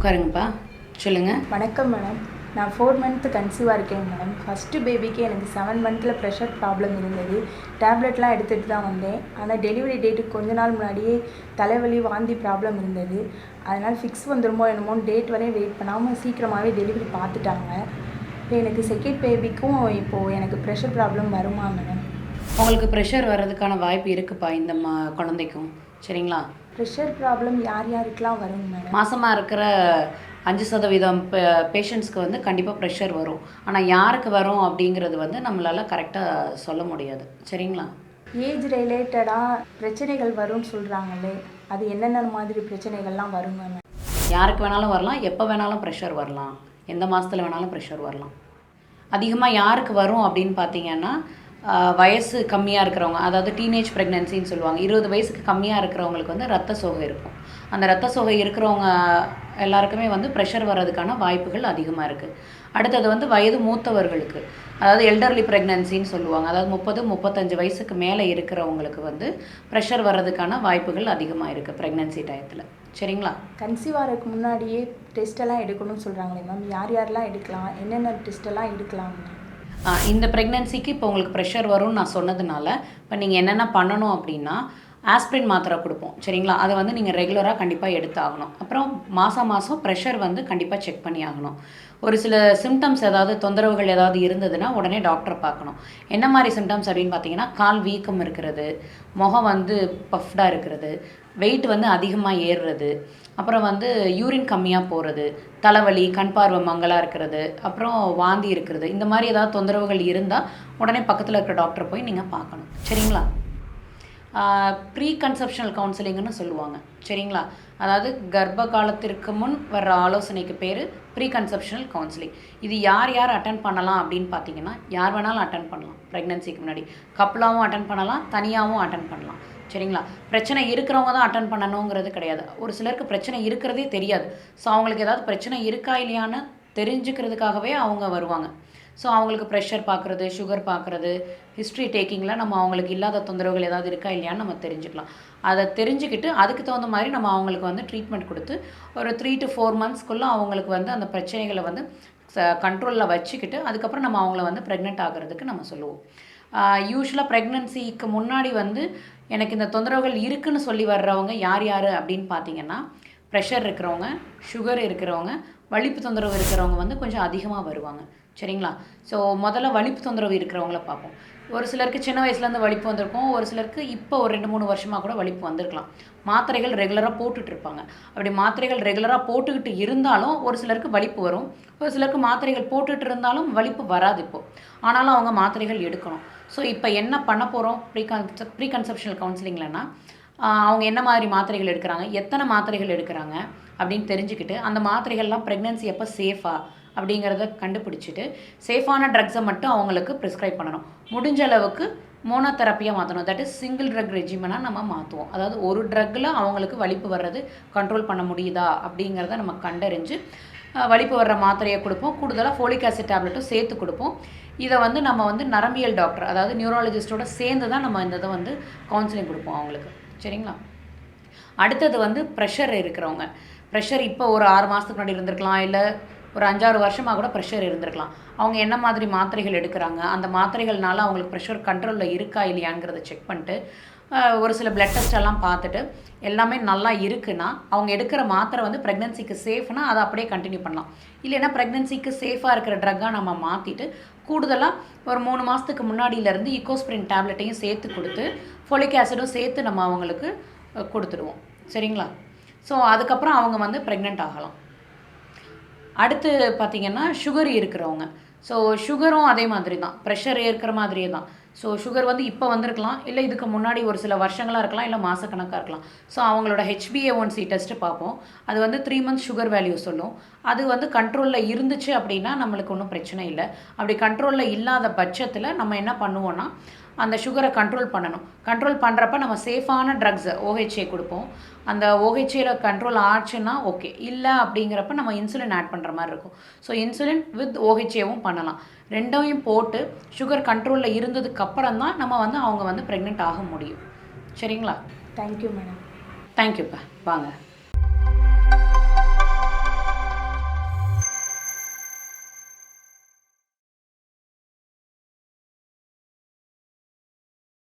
உட்காருங்கப்பா. சொல்லுங்கள். வணக்கம் மேடம். நான் 4 மந்த் கன்சீவாக இருக்கேன் மேடம். ஃபஸ்ட்டு பேபிக்கு எனக்கு 7 மந்த்தில் ப்ரெஷர் ப்ராப்ளம் இருந்தது. டேப்லெட்லாம் எடுத்துகிட்டு தான் வந்தேன். ஆனால் டெலிவரி டேட்டுக்கு கொஞ்ச நாள் முன்னாடியே தலைவலி வாந்தி ப்ராப்ளம் இருந்தது. அதனால் ஃபிக்ஸ் வந்துடுமோ என்னமோன்னு டேட் வரையும் வெயிட் பண்ணாமல் சீக்கிரமாகவே டெலிவரி பார்த்துட்டாங்க. இப்போ எனக்கு செகண்ட் பேபிக்கும் இப்போது எனக்கு ப்ரெஷர் ப்ராப்ளம் வருமா மேடம்? உங்களுக்கு ப்ரெஷர் வர்றதுக்கான வாய்ப்பு இருக்குப்பா இந்த குழந்தைக்கும். சரிங்களா? ப்ரெஷர் ப்ராப்ளம் யார் யாருக்கெலாம் வருங்க மேடம்? மாசமாக இருக்கிற 5% பேஷண்ட்ஸ்க்கு வந்து கண்டிப்பாக ப்ரெஷர் வரும். ஆனால் யாருக்கு வரும் அப்படிங்கிறது வந்து நம்மளால் கரெக்டாக சொல்ல முடியாது. சரிங்களா? ஏஜ் ரிலேட்டடாக பிரச்சனைகள் வரும்னு சொல்கிறாங்களே, அது என்னென்ன மாதிரி பிரச்சனைகள்லாம் வருங்க மேம்? யாருக்கு வேணாலும் வரலாம், எப்போ வேணாலும் ப்ரெஷர் வரலாம், எந்த மாதத்தில் வேணாலும் ப்ரெஷர் வரலாம். அதிகமாக யாருக்கு வரும் அப்படின்னு பார்த்தீங்கன்னா, வயசு கம்மியாக இருக்கிறவங்க, அதாவது டீனேஜ் ப்ரெக்னென்சின்னு சொல்லுவாங்க. 20 வயசுக்கு கம்மியாக இருக்கிறவங்களுக்கு வந்து ரத்த சோகை இருக்கும். அந்த ரத்த சோகை இருக்கிறவங்க எல்லாருக்குமே வந்து ப்ரெஷர் வர்றதுக்கான வாய்ப்புகள் அதிகமாக இருக்குது. அடுத்தது வந்து வயது மூத்தவர்களுக்கு, அதாவது எல்டர்லி ப்ரெக்னென்சின்னு சொல்லுவாங்க. அதாவது 30-35 வயசுக்கு மேலே இருக்கிறவங்களுக்கு வந்து ப்ரெஷர் வர்றதுக்கான வாய்ப்புகள் அதிகமாக இருக்குது ப்ரெக்னென்சி டயத்தில். சரிங்களா? கன்சீவ் ஆகிறதுக்கு முன்னாடியே டெஸ்ட்டெல்லாம் எடுக்கணும்னு சொல்கிறாங்களே மேம், யார் யாரெல்லாம் எடுக்கலாம், என்னென்ன டெஸ்ட்டெல்லாம் எடுக்கலாம்? இந்த ப்ரெக்னென்சிக்கு இப்போ உங்களுக்கு ப்ரெஷர் வரும்னு நான் சொன்னதுனால, இப்போ நீங்கள் என்னென்ன பண்ணணும் அப்படின்னா, ஆஸ்பிரின் மாத்திரை கொடுப்போம். சரிங்களா? அதை வந்து நீங்கள் ரெகுலராக கண்டிப்பாக எடுத்தாகணும். அப்புறம் மாதம் ப்ரெஷர் வந்து கண்டிப்பாக செக் பண்ணி ஆகணும். ஒரு சில சிம்டம்ஸ் ஏதாவது தொந்தரவுகள் ஏதாவது இருந்ததுன்னா உடனே டாக்டரை பார்க்கணும். என்ன மாதிரி சிம்டம்ஸ் அப்படின்னு பார்த்தீங்கன்னா, கால் வீக்கம் இருக்கிறது, முகம் வந்து பஃப்டாக இருக்கிறது, வெயிட் வந்து அதிகமாக ஏறுறது, அப்புறம் வந்து யூரின் கம்மியாக போகிறது, தலைவலி, கண் பார்வை மங்கலாக இருக்கிறது, அப்புறம் வாந்தி இருக்கிறது, இந்த மாதிரி ஏதாவது தொந்தரவுகள் இருந்தால் உடனே பக்கத்தில் இருக்கிற டாக்டரை போய் நீங்கள் பார்க்கணும். சரிங்களா? ப்ரீ கன்செப்ஷனல் கவுன்சிலிங்னு சொல்லுவாங்க. சரிங்களா? அதாவது கர்ப்ப காலத்திற்கு முன் வர்ற ஆலோசனைக்கு பேர் ப்ரீ கன்செப்ஷனல் கவுன்சிலிங். இது யார் யார் அட்டன் பண்ணலாம் அப்படின்னு பார்த்தீங்கன்னா, யார் வேணாலும் அட்டன் பண்ணலாம். ப்ரெக்னென்சிக்கு முன்னாடி கப்பலாகவும் அட்டன் பண்ணலாம், தனியாகவும் அட்டன் பண்ணலாம். சரிங்களா? பிரச்சனை இருக்கிறவங்க தான் அட்டன் பண்ணணுங்கிறது கிடையாது. ஒரு சிலருக்கு பிரச்சனை இருக்கிறதே தெரியாது. ஸோ அவங்களுக்கு ஏதாவது பிரச்சனை இருக்கா இல்லையான்னு தெரிஞ்சுக்கிறதுக்காகவே அவங்க வருவாங்க. ஸோ அவங்களுக்கு ப்ரெஷர் பார்க்குறது, சுகர் பார்க்குறது, ஹிஸ்ட்ரி டேக்கிங்கில் நம்ம அவங்களுக்கு இல்லாத தொந்தரவுகள் ஏதாவது இருக்கா இல்லையான்னு நம்ம தெரிஞ்சுக்கலாம். அதை தெரிஞ்சுக்கிட்டு அதுக்கு தகுந்த மாதிரி நம்ம அவங்களுக்கு வந்து ட்ரீட்மெண்ட் கொடுத்து ஒரு 3 to 4 மந்த்ஸ்க்குள்ளே அவங்களுக்கு வந்து அந்த பிரச்சனைகளை வந்து கண்ட்ரோலில் வச்சுக்கிட்டு அதுக்கப்புறம் நம்ம அவங்கள வந்து ப்ரெக்னென்ட் ஆகிறதுக்கு நம்ம சொல்லுவோம். யூஸ்வலாக ப்ரெக்னென்சிக்கு முன்னாடி வந்து எனக்கு இந்த தொந்தரவுகள் இருக்குதுன்னு சொல்லி வர்றவங்க யார் யார் அப்படின்னு பார்த்தீங்கன்னா, ப்ரெஷர் இருக்கிறவங்க, சுகர் இருக்கிறவங்க, வலிப்பு தொந்தரவு இருக்கிறவங்க வந்து கொஞ்சம் அதிகமாக வருவாங்க. சரிங்களா? ஸோ முதல்ல வலிப்பு தொந்தரவு இருக்கிறவங்கள பார்ப்போம். ஒரு சிலருக்கு சின்ன வயசுலேருந்து வலிப்பு வந்திருக்கும், ஒரு சிலருக்கு இப்போ ஒரு 2-3 வருஷமாக கூட வலிப்பு வந்திருக்கலாம். மாத்திரைகள் ரெகுலராக போட்டுட்ருப்பாங்க. அப்படி மாத்திரைகள் ரெகுலராக போட்டுக்கிட்டு இருந்தாலும் ஒரு சிலருக்கு வலிப்பு வரும், ஒரு சிலருக்கு மாத்திரைகள் போட்டுட்டு இருந்தாலும் வலிப்பு வராது இப்போது. ஆனாலும் அவங்க மாத்திரைகள் எடுக்கணும். ஸோ இப்போ என்ன பண்ண போகிறோம் ப்ரீ கன்செப்ஷனல் கவுன்சிலிங்லன்னா, அவங்க என்ன மாதிரி மாத்திரைகள் எடுக்கிறாங்க, எத்தனை மாத்திரைகள் எடுக்கிறாங்க அப்படின்னு தெரிஞ்சுக்கிட்டு, அந்த மாத்திரைகள்லாம் ப்ரெக்னென்சி எப்போ சேஃபா அப்படிங்கிறத கண்டுபிடிச்சிட்டு சேஃபான ட்ரக்ஸை மட்டும் அவங்களுக்கு ப்ரிஸ்கிரைப் பண்ணணும். முடிஞ்ச அளவுக்கு மோனோதெரப்பியாக மாற்றணும். தட் இஸ் சிங்கிள் ட்ரக் ரெஜிமெனாக நம்ம மாற்றுவோம். அதாவது ஒரு ட்ரக்கில் அவங்களுக்கு வலிப்பு வர்றது கண்ட்ரோல் பண்ண முடியுதா அப்படிங்கிறத நம்ம கண்டறிஞ்சு வலிப்பு வர்ற மாத்திரையை கொடுப்போம். கூடுதலாக ஃபோலிக் ஆசிட் டேப்லெட்டும் சேர்த்து கொடுப்போம். இதை வந்து நம்ம வந்து நரம்பியல் டாக்டர், அதாவது நியூராலஜிஸ்ட்டோட சேர்ந்து தான் நம்ம இந்த இதை வந்து கவுன்சிலிங் கொடுப்போம் அவங்களுக்கு. சரிங்களா? அடுத்தது வந்து ப்ரெஷர் இருக்கிறவங்க, ப்ரெஷர் இப்போ ஒரு 6 மாதத்துக்கு முன்னாடி இருந்திருக்கலாம், இல்லை ஒரு 5-6 வருஷமாக கூட ப்ரெஷர் இருந்திருக்கலாம். அவங்க என்ன மாதிரி மாத்திரைகள் எடுக்கிறாங்க, அந்த மாத்திரைகள்னால அவங்களுக்கு ப்ரெஷர் கண்ட்ரோலில் இருக்கா இல்லையாங்கிறத செக் பண்ணிட்டு ஒரு சில பிளட் டெஸ்ட் எல்லாம் பார்த்துட்டு எல்லாமே நல்லா இருக்குன்னா அவங்க எடுக்கிற மாத்திரை வந்து ப்ரெக்னென்சிக்கு சேஃப்னா அதை அப்படியே கண்டினியூ பண்ணலாம். இல்லைன்னா ப்ரெக்னென்சிக்கு சேஃபாக இருக்கிற ட்ரக்காக நம்ம மாற்றிட்டு கூடுதலாக ஒரு 3 மாதத்துக்கு முன்னாடியிலேருந்து இக்கோஸ்பிரின் டேப்லெட்டையும் சேர்த்து கொடுத்து ஃபோலிக் ஆசிடும் சேர்த்து நம்ம அவங்களுக்கு கொடுத்துடுவோம். சரிங்களா? ஸோ அதுக்கப்புறம் அவங்க வந்து ப்ரெக்னென்ட் ஆகலாம். அடுத்து பார்த்திங்கன்னா சுகர் இருக்கிறவங்க, ஸோ சுகரும் அதே மாதிரி தான், ப்ரெஷர் ஏற்கிற மாதிரியே தான். ஸோ சுகர் வந்து இப்போ வந்திருக்கலாம், இல்லை இதுக்கு முன்னாடி ஒரு சில வருஷங்களாக இருக்கலாம், இல்லை மாதக்கணக்காக இருக்கலாம். ஸோ அவங்களோட HbA1c டெஸ்ட்டு பார்ப்போம். அது வந்து 3 மந்த்ஸ் சுகர் வேல்யூ சொல்லும். அது வந்து கண்ட்ரோலில் இருந்துச்சு அப்படின்னா நம்மளுக்கு ஒன்றும் பிரச்சனை இல்லை. அப்படி கண்ட்ரோலில் இல்லாத பட்சத்தில் நம்ம என்ன பண்ணுவோன்னா, அந்த சுகரை கண்ட்ரோல் பண்ணணும். கண்ட்ரோல் பண்ணுறப்ப நம்ம சேஃபான ட்ரக்ஸை OHA கொடுப்போம். அந்த OHAல கண்ட்ரோல் ஆச்சுன்னா ஓகே, இல்லை அப்படிங்கிறப்ப நம்ம இன்சுலின் ஆட் பண்ணுற மாதிரி இருக்கும். ஸோ இன்சுலின் வித் OHAவும் பண்ணலாம். ரெண்டையும் போட்டு சுகர் கண்ட்ரோலில் இருந்ததுக்கப்புறம் தான் நம்ம வந்து அவங்க வந்து ப்ரெக்னென்ட் ஆக முடியும். சரிங்களா? Thank you madam. தேங்க்யூப்பா. வாங்க.